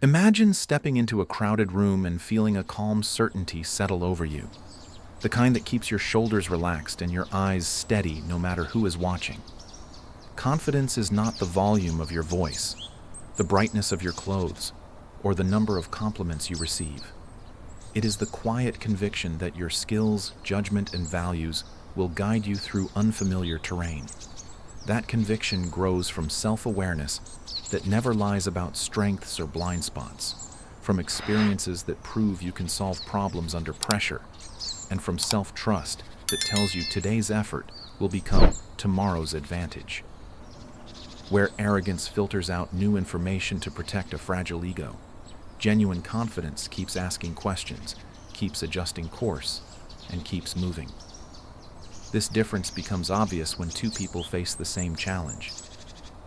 Imagine stepping into a crowded room and feeling a calm certainty settle over you, the kind that keeps your shoulders relaxed and your eyes steady no matter who is watching. Confidence is not the volume of your voice, the brightness of your clothes, or the number of compliments you receive. It is the quiet conviction that your skills, judgment, and values will guide you through unfamiliar terrain. That conviction grows from self-awareness that never lies about strengths or blind spots, from experiences that prove you can solve problems under pressure, and from self-trust that tells you today's effort will become tomorrow's advantage. Where arrogance filters out new information to protect a fragile ego, genuine confidence keeps asking questions, keeps adjusting course, and keeps moving. This difference becomes obvious when two people face the same challenge.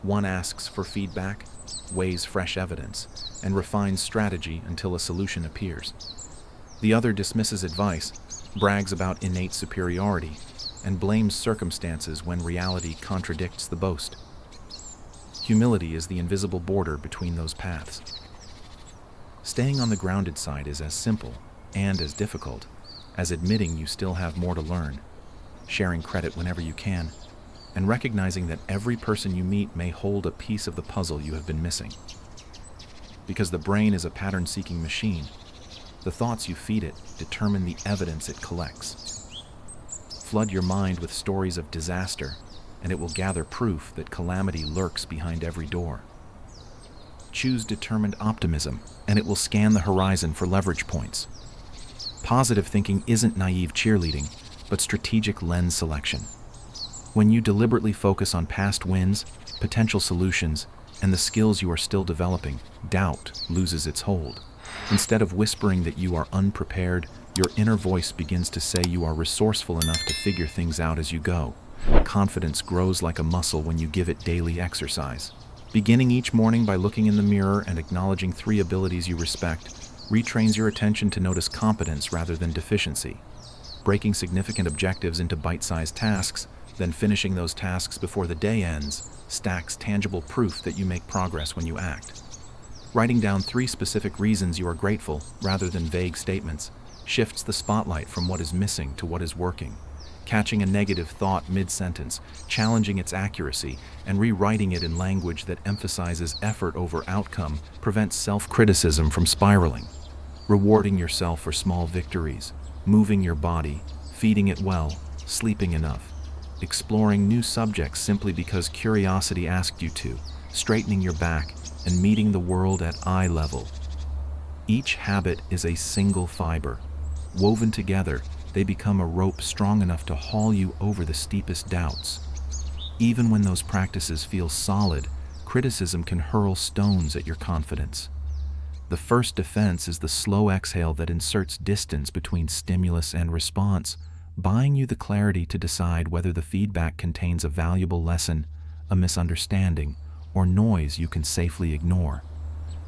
One asks for feedback, weighs fresh evidence, and refines strategy until a solution appears. The other dismisses advice, brags about innate superiority, and blames circumstances when reality contradicts the boast. Humility is the invisible border between those paths. Staying on the grounded side is as simple and as difficult as admitting you still have more to learn, sharing credit whenever you can, and recognizing that every person you meet may hold a piece of the puzzle you have been missing. Because the brain is a pattern-seeking machine, the thoughts you feed it determine the evidence it collects. Flood your mind with stories of disaster, and it will gather proof that calamity lurks behind every door. Choose determined optimism, and it will scan the horizon for leverage points. Positive thinking isn't naive cheerleading, but strategic lens selection. When you deliberately focus on past wins, potential solutions, and the skills you are still developing, doubt loses its hold. Instead of whispering that you are unprepared, your inner voice begins to say you are resourceful enough to figure things out as you go. Confidence grows like a muscle when you give it daily exercise. Beginning each morning by looking in the mirror and acknowledging 3 abilities you respect retrains your attention to notice competence rather than deficiency. Breaking significant objectives into bite-sized tasks, then finishing those tasks before the day ends, stacks tangible proof that you make progress when you act. Writing down 3 specific reasons you are grateful, rather than vague statements, shifts the spotlight from what is missing to what is working. Catching a negative thought mid-sentence, challenging its accuracy, and rewriting it in language that emphasizes effort over outcome prevents self-criticism from spiraling. Rewarding yourself for small victories, moving your body, feeding it well, sleeping enough, exploring new subjects simply because curiosity asked you to, straightening your back, and meeting the world at eye level. Each habit is a single fiber. Woven together, they become a rope strong enough to haul you over the steepest doubts. Even when those practices feel solid, criticism can hurl stones at your confidence. The first defense is the slow exhale that inserts distance between stimulus and response, buying you the clarity to decide whether the feedback contains a valuable lesson, a misunderstanding, or noise you can safely ignore.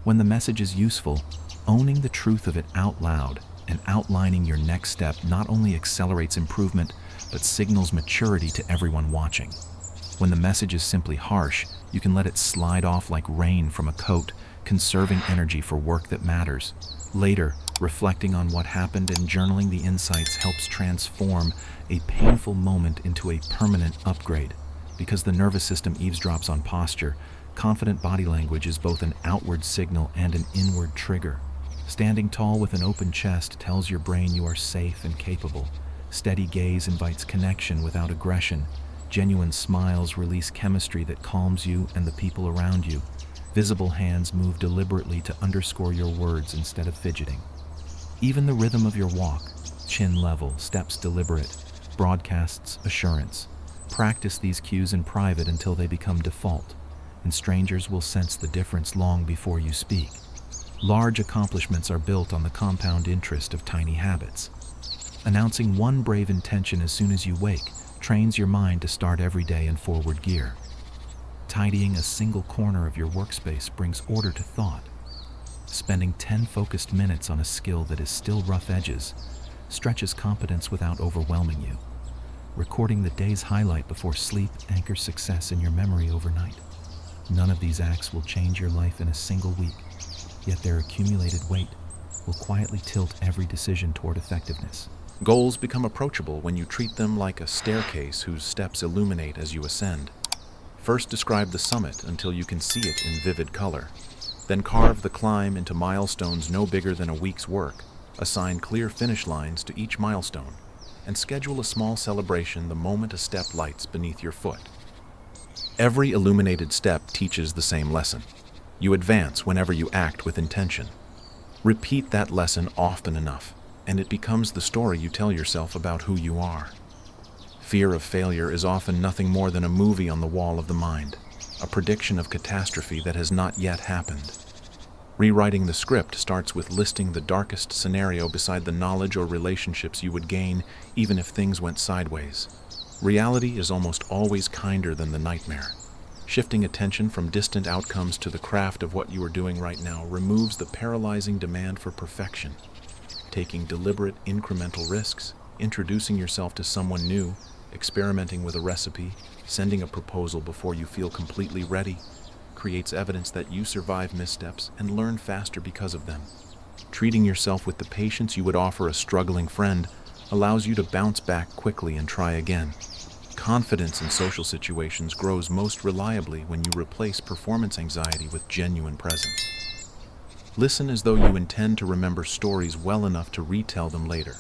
When the message is useful, owning the truth of it out loud and outlining your next step not only accelerates improvement, but signals maturity to everyone watching. When the message is simply harsh, you can let it slide off like rain from a coat, conserving energy for work that matters. Later, reflecting on what happened and journaling the insights helps transform a painful moment into a permanent upgrade. Because the nervous system eavesdrops on posture, confident body language is both an outward signal and an inward trigger. Standing tall with an open chest tells your brain you are safe and capable. Steady gaze invites connection without aggression. Genuine smiles release chemistry that calms you and the people around you. Visible hands move deliberately to underscore your words instead of fidgeting. Even the rhythm of your walk, chin level, steps deliberate, broadcasts assurance. Practice these cues in private until they become default, and strangers will sense the difference long before you speak. Large accomplishments are built on the compound interest of tiny habits. Announcing one brave intention as soon as you wake trains your mind to start every day in forward gear. Tidying a single corner of your workspace brings order to thought. Spending 10 focused minutes on a skill that is still rough edges stretches competence without overwhelming you. Recording the day's highlight before sleep anchors success in your memory overnight. None of these acts will change your life in a single week, yet their accumulated weight will quietly tilt every decision toward effectiveness. Goals become approachable when you treat them like a staircase whose steps illuminate as you ascend. First describe the summit until you can see it in vivid color. Then carve the climb into milestones no bigger than a week's work. Assign clear finish lines to each milestone, and schedule a small celebration the moment a step lights beneath your foot. Every illuminated step teaches the same lesson. You advance whenever you act with intention. Repeat that lesson often enough, and it becomes the story you tell yourself about who you are. Fear of failure is often nothing more than a movie on the wall of the mind, a prediction of catastrophe that has not yet happened. Rewriting the script starts with listing the darkest scenario beside the knowledge or relationships you would gain even if things went sideways. Reality is almost always kinder than the nightmare. Shifting attention from distant outcomes to the craft of what you are doing right now removes the paralyzing demand for perfection. Taking deliberate, incremental risks, introducing yourself to someone new, experimenting with a recipe, sending a proposal before you feel completely ready, creates evidence that you survive missteps and learn faster because of them. Treating yourself with the patience you would offer a struggling friend allows you to bounce back quickly and try again. Confidence in social situations grows most reliably when you replace performance anxiety with genuine presence. Listen as though you intend to remember stories well enough to retell them later.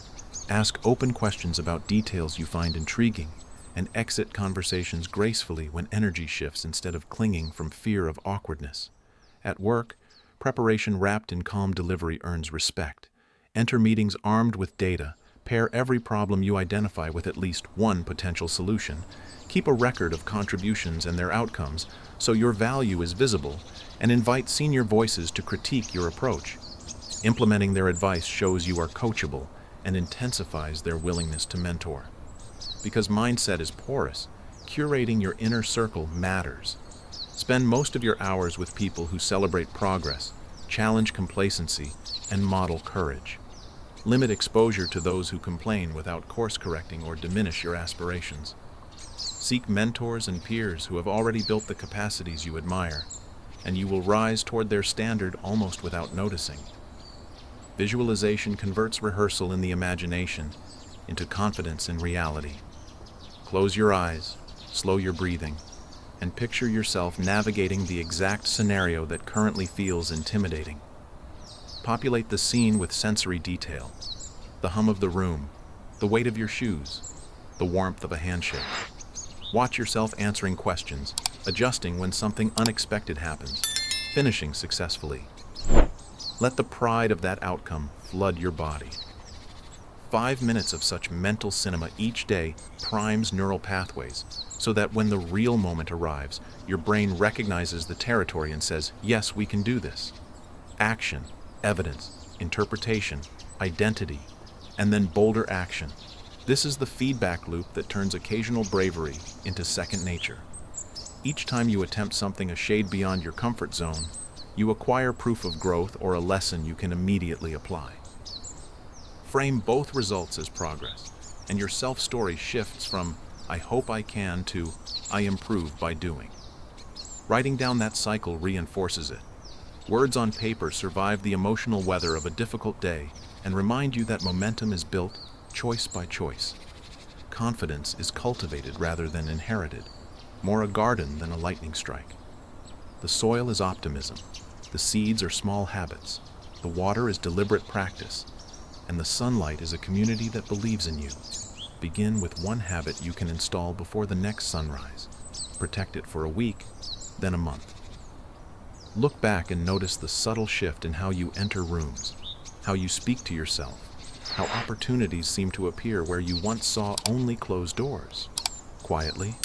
Ask open questions about details you find intriguing, and exit conversations gracefully when energy shifts instead of clinging from fear of awkwardness. At work, preparation wrapped in calm delivery earns respect. Enter meetings armed with data. Pair every problem you identify with at least one potential solution. Keep a record of contributions and their outcomes so your value is visible, and invite senior voices to critique your approach. Implementing their advice shows you are coachable and intensifies their willingness to mentor. Because mindset is porous, curating your inner circle matters. Spend most of your hours with people who celebrate progress, challenge complacency, and model courage. Limit exposure to those who complain without course-correcting or diminish your aspirations. Seek mentors and peers who have already built the capacities you admire, and you will rise toward their standard almost without noticing. Visualization converts rehearsal in the imagination into confidence in reality. Close your eyes, slow your breathing, and picture yourself navigating the exact scenario that currently feels intimidating. Populate the scene with sensory detail: the hum of the room, the weight of your shoes, the warmth of a handshake. Watch yourself answering questions, adjusting when something unexpected happens, finishing successfully. Let the pride of that outcome flood your body. 5 minutes of such mental cinema each day primes neural pathways, so that when the real moment arrives, your brain recognizes the territory and says, "Yes, we can do this." Action, evidence, interpretation, identity, and then bolder action. This is the feedback loop that turns occasional bravery into second nature. Each time you attempt something a shade beyond your comfort zone, you acquire proof of growth or a lesson you can immediately apply. Frame both results as progress, and your self-story shifts from "I hope I can" to "I improve by doing." Writing down that cycle reinforces it. Words on paper survive the emotional weather of a difficult day and remind you that momentum is built choice by choice. Confidence is cultivated rather than inherited, more a garden than a lightning strike. The soil is optimism, the seeds are small habits, the water is deliberate practice, and the sunlight is a community that believes in you. Begin with one habit you can install before the next sunrise. Protect it for a week, then a month. Look back and notice the subtle shift in how you enter rooms, how you speak to yourself, how opportunities seem to appear where you once saw only closed doors. Quietly,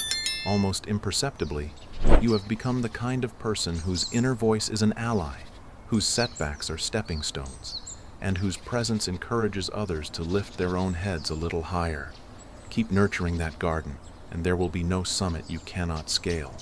almost imperceptibly, you have become the kind of person whose inner voice is an ally, whose setbacks are stepping stones, and whose presence encourages others to lift their own heads a little higher. Keep nurturing that garden, and there will be no summit you cannot scale.